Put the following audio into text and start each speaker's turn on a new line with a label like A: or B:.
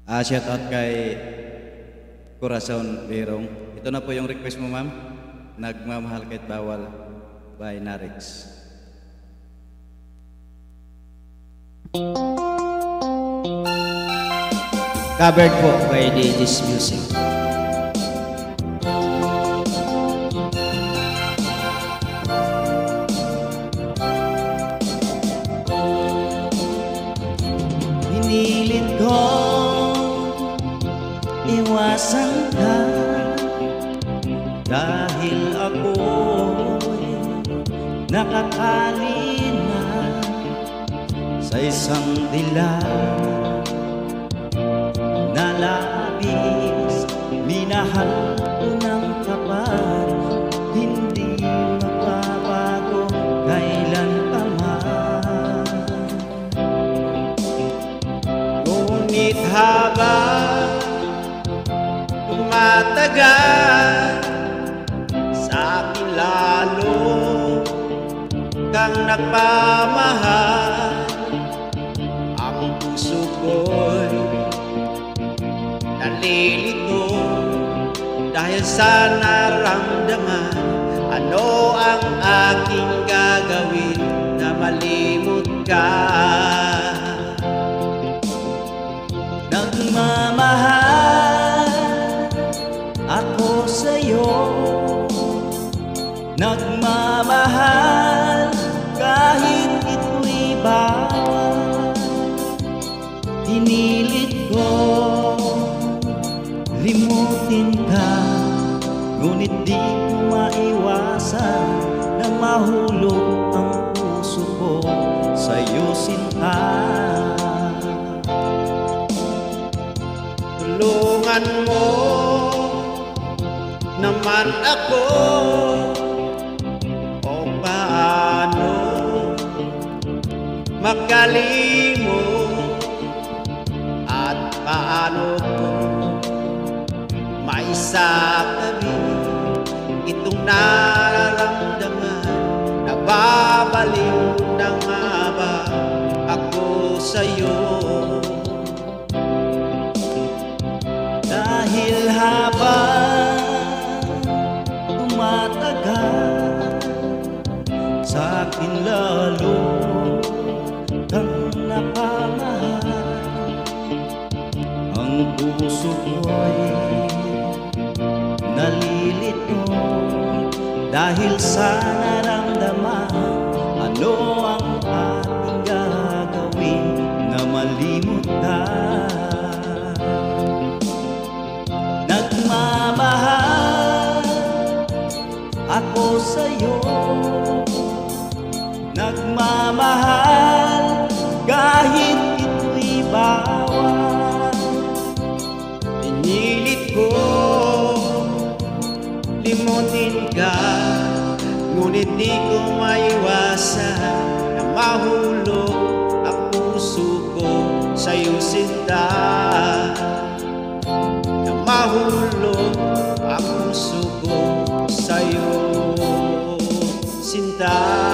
A: Shout out kay Corazon Berong. Ito na po yung request mo, ma'am. Nagmamahal kahit bawal by Narix.
B: Covered po by DJ's Music.
A: Pinilit ko iwasan ka dahil ako'y nakakalina sa isang dilag na labis. Minahal ko ng tapat, hindi magbabago kailan pa man. Ngunit habang tumatagal, sa akin lalo kang nagmamahal. Ang puso ko'y nalilito dahil sa naramdaman. Ano ang aking gagawin na malimot ka? Nagmamahal ako sa'yo, nagmamahal kahit ito'y bawal. Pinilit ko limutin ka, ngunit di ko maiwasan na mahulog ang puso ko sa'yo, sinta. Tulungan mo naman ako, o paano makalimot at paano ko maisakabi itong nararamdaman. Nababaliw na nga ba ako sa'yo? Dahil habang tumatagal, sa akin lalo kang napamahal. Ang puso ko'y nalilito dahil sa naramdaman. Ano ang ating gagawin na malimot ka? Nagmamahal ako sa'yo, nagmamahal kahit ito'y bawal. Pinilit ko limutin ka, ngunit di ko maiwasan na mahulog ang puso ko sa'yo, sinta. Na mahulog ang puso ko sa'yo, sinta.